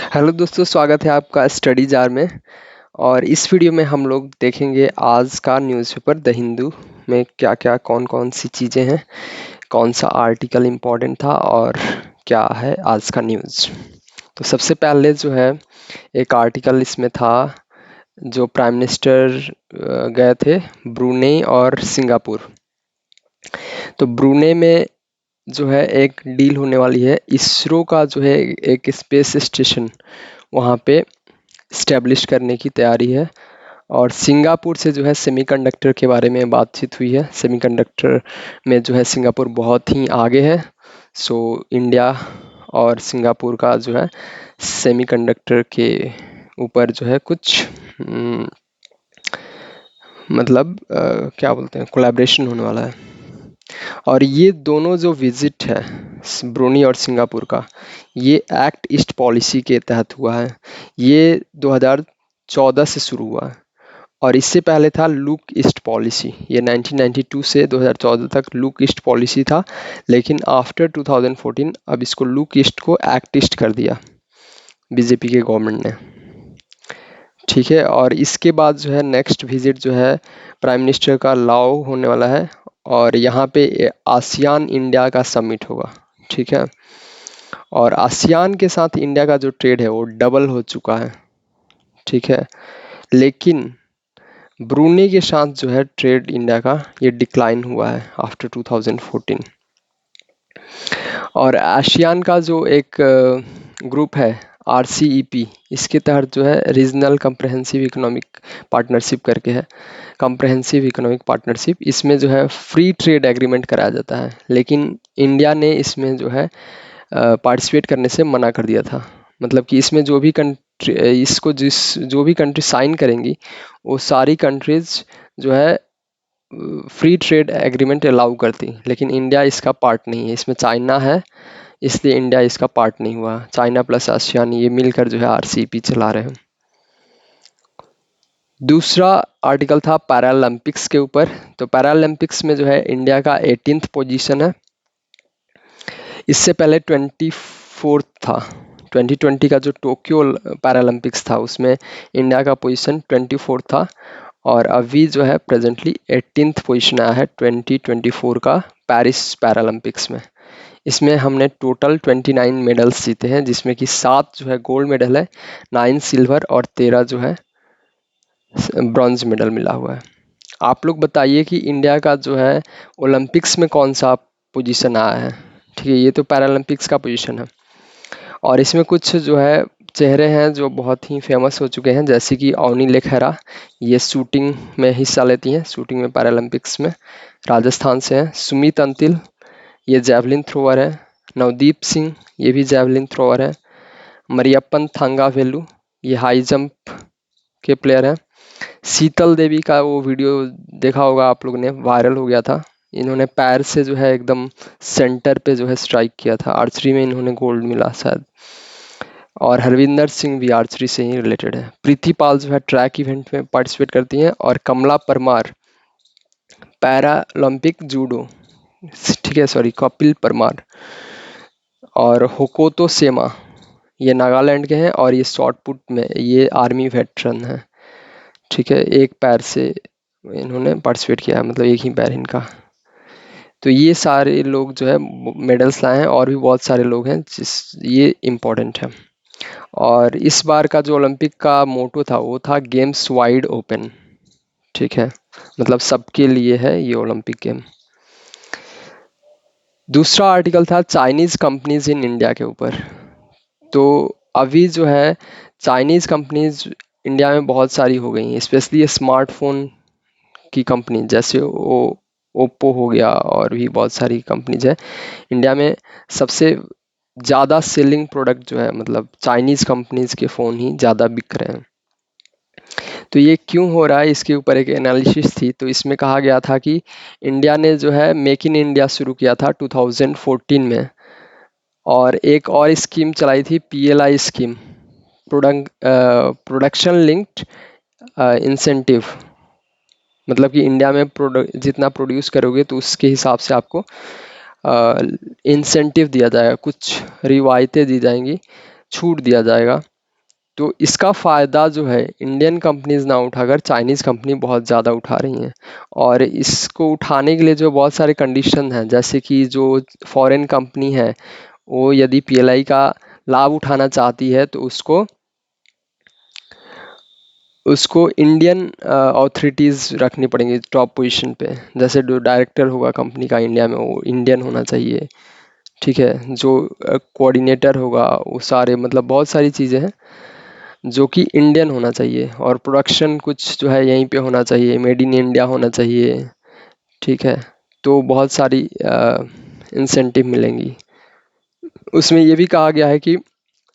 Hello दोस्तों, स्वागत है आपका स्टडी जार में। और इस वीडियो में हम लोग देखेंगे आज का न्यूज़पेपर द हिंदू में क्या क्या कौन कौन सी चीज़ें हैं, कौन सा आर्टिकल इम्पोर्टेंट था और क्या है आज का न्यूज़। तो सबसे पहले जो है एक आर्टिकल इसमें था, जो प्राइम मिनिस्टर गए थे ब्रूनेई और सिंगापुर। तो ब्रूनेई में जो है एक डील होने वाली है, इसरो का जो है एक स्पेस स्टेशन वहाँ पे इस्टेब्लिश करने की तैयारी है। और सिंगापुर से जो है सेमीकंडक्टर के बारे में बातचीत हुई है। सेमीकंडक्टर में जो है सिंगापुर बहुत ही आगे है। सो इंडिया और सिंगापुर का जो है सेमीकंडक्टर के ऊपर जो है कुछ मतलब क्या बोलते हैं, कोलैबोरेशन होने वाला है। और ये दोनों जो विजिट है ब्रूनेई और सिंगापुर का, ये एक्ट ईस्ट पॉलिसी के तहत हुआ है। ये 2014 से शुरू हुआ है और इससे पहले था लुक ईस्ट पॉलिसी। ये 1992 से 2014 तक लुक ईस्ट पॉलिसी था, लेकिन आफ्टर 2014 अब इसको लुक ईस्ट को एक्ट ईस्ट कर दिया बीजेपी के गवर्नमेंट ने। ठीक है, और इसके बाद जो है नेक्स्ट विजिट जो है प्राइम मिनिस्टर का लाओ होने वाला है और यहाँ पे आसियान इंडिया का समिट होगा। ठीक है, और आसियान के साथ इंडिया का जो ट्रेड है वो डबल हो चुका है। ठीक है, लेकिन ब्रूनेई के साथ जो है ट्रेड इंडिया का ये डिक्लाइन हुआ है आफ्टर 2014। और आसियान का जो एक ग्रुप है RCEP, इसके तहत जो है रीजनल कम्प्रहेंसिव इकोनॉमिक पार्टनरशिप करके है। कम्प्रहेंसिव इकोनॉमिक पार्टनरशिप, इसमें जो है फ्री ट्रेड एग्रीमेंट कराया जाता है, लेकिन इंडिया ने इसमें जो है पार्टिसिपेट करने से मना कर दिया था। मतलब कि इसमें जो भी कंट्री इसको जो भी कंट्री साइन करेंगी वो सारी कंट्रीज जो है फ्री ट्रेड एग्रीमेंट अलाउ करती, लेकिन इंडिया इसका पार्ट नहीं है। इसमें चाइना है, इसलिए इंडिया इसका पार्ट नहीं हुआ। चाइना प्लस आसियान ये मिलकर जो है RCEP चला रहे हैं। दूसरा आर्टिकल था पैरालंपिक्स के ऊपर। तो पैरालंपिक्स में जो है इंडिया का 18th पोजीशन है। इससे पहले 24th था। 2020 का जो टोक्यो पैरालंपिक्स था उसमें इंडिया का पोजीशन 24 था और अभी जो है प्रेजेंटली 18th पोजीशन आया है 2024 का पेरिस पैरालंपिक्स में। इसमें हमने टोटल 29 मेडल्स जीते हैं, जिसमें कि 7 जो है गोल्ड मेडल है, 9 सिल्वर और 13 जो है ब्रॉन्ज मेडल मिला हुआ है। आप लोग बताइए कि इंडिया का जो है ओलंपिक्स में कौन सा पोजीशन आया है। ठीक है, ये तो पैरालंपिक्स का पोजीशन है। और इसमें कुछ जो है चेहरे हैं जो बहुत ही फेमस हो चुके हैं, जैसे कि अवनी लेखरा, ये शूटिंग में हिस्सा लेती हैं, शूटिंग में पैरालंपिक्स में, राजस्थान से हैं। सुमित अंतिल, ये जैवलिन थ्रोअर है। नवदीप सिंह, ये भी जैवलिन थ्रोअर है। मरियप्पन थांगावेलु, ये हाई जंप के प्लेयर हैं। शीतल देवी का वो वीडियो देखा होगा आप लोग ने, वायरल हो गया था। इन्होंने पैर से जो है एकदम सेंटर पे जो है स्ट्राइक किया था। आर्चरी में इन्होंने गोल्ड मिला शायद। और हरविंदर सिंह भी आर्चरी से ही रिलेटेड है। प्रीति पाल जो है ट्रैक इवेंट में पार्टिसिपेट करती हैं। और कमला परमार पैरालंपिक जूडो, ठीक है, सॉरी, कपिल परमार। और होकोतो सेमा, ये नागालैंड के हैं और ये शॉर्ट पुट में ये आर्मी वेटरन है। ठीक है, एक पैर से इन्होंने पार्टिसिपेट किया है, मतलब एक ही पैर इनका। तो ये सारे लोग जो है मेडल्स लाए हैं और भी बहुत सारे लोग हैं, ये इम्पोर्टेंट है। और इस बार का जो ओलंपिक का मोटो था वो था गेम्स वाइड ओपन। ठीक है, मतलब सबके लिए है ये ओलंपिक गेम। दूसरा आर्टिकल था चाइनीज कंपनीज इन इंडिया के ऊपर। तो अभी जो है चाइनीज कंपनीज इंडिया में बहुत सारी हो गई हैं, स्पेशली स्मार्टफोन की कंपनी, जैसे ओप्पो हो गया और भी बहुत सारी कंपनीज है इंडिया में। सबसे ज़्यादा सेलिंग प्रोडक्ट जो है, मतलब चाइनीज़ कंपनीज के फ़ोन ही ज़्यादा बिक रहे हैं। तो ये क्यों हो रहा है, इसके ऊपर एक एनालिसिस थी। तो इसमें कहा गया था कि इंडिया ने जो है मेक इन इंडिया शुरू किया था 2014 में, और एक और स्कीम चलाई थी PLI scheme, production linked incentive. मतलब कि इंडिया में जितना प्रोड्यूस करोगे तो उसके हिसाब से आपको इंसेंटिव दिया जाएगा, कुछ रिवायतें दी जाएंगी, छूट दिया जाएगा। तो इसका फ़ायदा जो है इंडियन कंपनीज ना उठाकर चाइनीज़ कंपनी बहुत ज़्यादा उठा रही हैं। और इसको उठाने के लिए जो बहुत सारे कंडीशन हैं, जैसे कि जो फॉरेन कंपनी है वो यदि पीएलआई का लाभ उठाना चाहती है तो उसको उसको इंडियन ऑथोरिटीज़ रखनी पड़ेंगी टॉप पोजीशन पे। जैसे जो डायरेक्टर होगा कंपनी का इंडिया में वो इंडियन होना चाहिए, ठीक है। जो कोऑर्डिनेटर होगा वो सारे मतलब बहुत सारी चीज़ें हैं जो कि इंडियन होना चाहिए। और प्रोडक्शन कुछ जो है यहीं पे होना चाहिए, मेड इन इंडिया होना चाहिए, ठीक है। तो बहुत सारी इंसेंटिव मिलेंगी। उसमें ये भी कहा गया है कि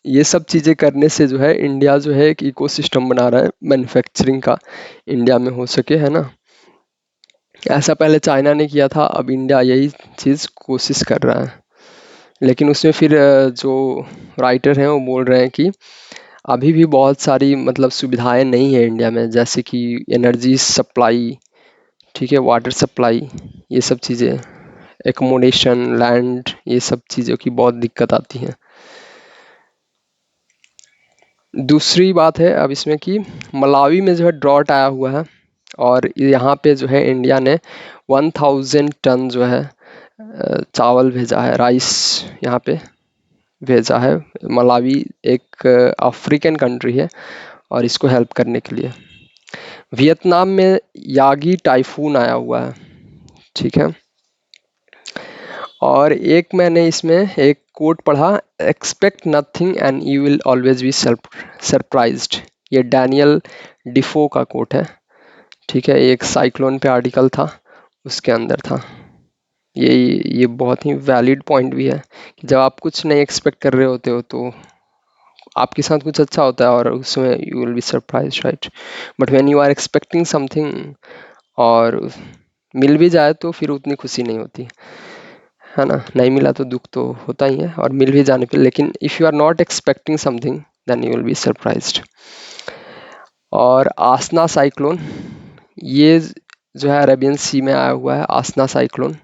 ये सब चीज़ें करने से जो है इंडिया जो है एक इकोसिस्टम बना रहा है मैन्युफैक्चरिंग का, इंडिया में हो सके, है ना। ऐसा पहले चाइना ने किया था, अब इंडिया यही चीज़ कोशिश कर रहा है। लेकिन उसमें फिर जो राइटर हैं वो बोल रहे हैं कि अभी भी बहुत सारी मतलब सुविधाएं नहीं है इंडिया में, जैसे कि एनर्जी सप्लाई, ठीक है, वाटर सप्लाई, ये सब चीज़ें, एकोमोडेशन, लैंड, ये सब चीज़ों की बहुत दिक्कत आती है। दूसरी बात है अब इसमें कि मलावी में जो है ड्रॉट आया हुआ है और यहाँ पे जो है इंडिया ने 1000 टन जो है चावल भेजा है, राइस यहाँ पे भेजा है। मलावी एक अफ्रीकन कंट्री है और इसको हेल्प करने के लिए। वियतनाम में यागी टाइफून आया हुआ है, ठीक है। और एक मैंने इसमें एक कोट पढ़ा, expect nothing and you will always be surprised. ये डैनियल डिफो का कोट है, ठीक है। एक साइक्लोन पे आर्टिकल था, उसके अंदर था। ये बहुत ही वैलिड पॉइंट भी है कि जब आप कुछ नहीं एक्सपेक्ट कर रहे होते हो तो आपके साथ कुछ अच्छा होता है और उसमें you will be surprise, right. But when you are expecting something और मिल भी जाए तो फिर उतनी खुशी नहीं होती, है ना। नहीं मिला तो दुख तो होता ही है, और मिल भी जाने पे, लेकिन if you are not expecting something then you will be surprised. और आसना साइक्लोन, ये जो है अरेबियन सी में आया हुआ है, आसना साइक्लोन।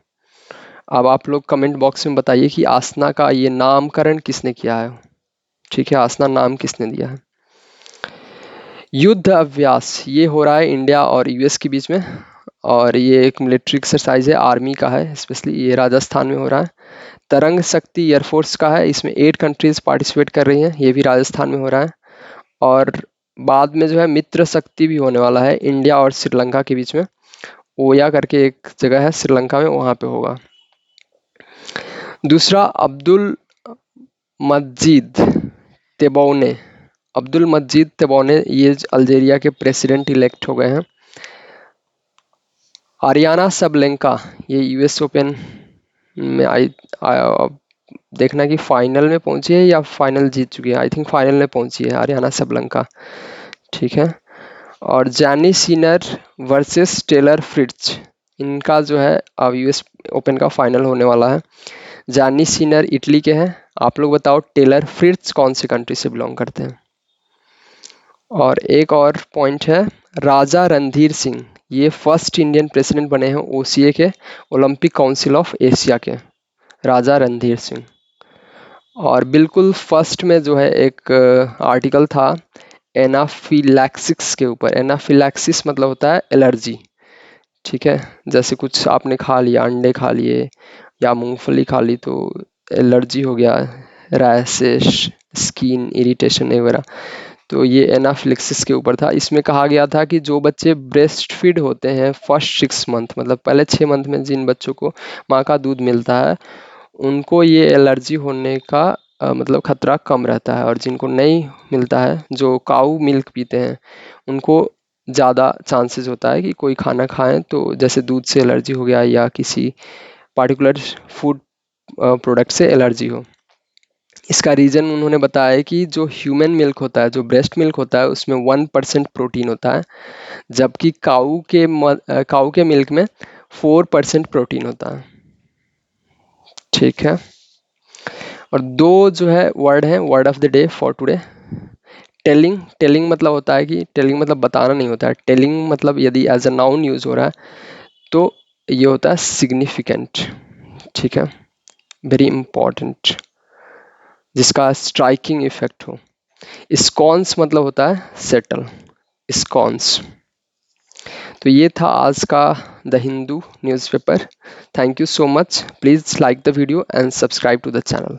अब आप लोग कमेंट बॉक्स में बताइए कि आसना का ये नामकरण किसने किया है, ठीक है। आसना नाम किसने दिया है। युद्ध अभ्यास, ये हो रहा है इंडिया और यूएस के बीच में, और ये एक मिलिट्री एक्सरसाइज है, आर्मी का है स्पेशली, ये राजस्थान में हो रहा है। तरंग शक्ति एयरफोर्स का है, इसमें 8 कंट्रीज पार्टिसिपेट कर रही हैं, ये भी राजस्थान में हो रहा है। और बाद में जो है मित्र शक्ति भी होने वाला है इंडिया और श्रीलंका के बीच में, ओया करके एक जगह है श्रीलंका में, वहाँ पे होगा। दूसरा अब्दुल मजीद तेबौने, अब्दुल मजीद तेबौने, ये अल्जीरिया के प्रेसिडेंट इलेक्ट हो गए हैं। आरियाना सबलेंका, ये यूएस ओपन में देखना कि फाइनल में पहुंची है या फाइनल जीत चुकी है। आई थिंक फाइनल में पहुंची है आरियाना सबलंका, ठीक है। और जैनी सीनर वर्सेस टेलर फ्रिट्ज, इनका जो है अब यूएस ओपन का फाइनल होने वाला है। जैनी सीनर इटली के हैं, आप लोग बताओ टेलर फ्रिट्ज कौन सी कंट्री से बिलोंग करते हैं। और एक और पॉइंट है, राजा रणधीर सिंह, ये फर्स्ट इंडियन प्रेसिडेंट बने हैं ओसीए के, ओलंपिक काउंसिल ऑफ एशिया के, राजा रणधीर सिंह। और बिल्कुल फर्स्ट में जो है एक आर्टिकल था एनाफिलैक्सिस के ऊपर। एनाफिलैक्सिस मतलब होता है एलर्जी, ठीक है। जैसे कुछ आपने खा लिया, अंडे खा लिए या मूंगफली खा ली तो एलर्जी हो गया, रैशेस, स्किन इरिटेशन वगैरह। तो ये एनाफिलैक्सिस के ऊपर था। इसमें कहा गया था कि जो बच्चे ब्रेस्ट फीड होते हैं फर्स्ट 6 मंथ, मतलब पहले 6 मंथ में जिन बच्चों को माँ का दूध मिलता है उनको ये एलर्जी होने का मतलब खतरा कम रहता है, और जिनको नहीं मिलता है, जो काऊ मिल्क पीते हैं, उनको ज़्यादा चांसेस होता है कि कोई खाना खाएं तो जैसे दूध से एलर्जी हो गया या किसी पार्टिकुलर फूड प्रोडक्ट से एलर्जी हो। इसका रीज़न उन्होंने बताया है कि जो ह्यूमन मिल्क होता है, जो ब्रेस्ट मिल्क होता है, उसमें 1% प्रोटीन होता है, जबकि काऊ के मिल्क में 4% प्रोटीन होता है, ठीक है। और दो जो है वर्ड है, word of the day for today, telling. Telling मतलब होता है कि टेलिंग मतलब बताना नहीं होता है, टेलिंग मतलब यदि एज अ नाउन यूज हो रहा है तो ये होता है सिग्निफिकेंट, ठीक है, वेरी इंपॉर्टेंट, जिसका स्ट्राइकिंग इफेक्ट हो। इस्कॉन्स मतलब होता है सेटल, इस्कॉन्स। तो ये था आज का the Hindu newspaper. Thank you so much. Please like the video and subscribe to the channel.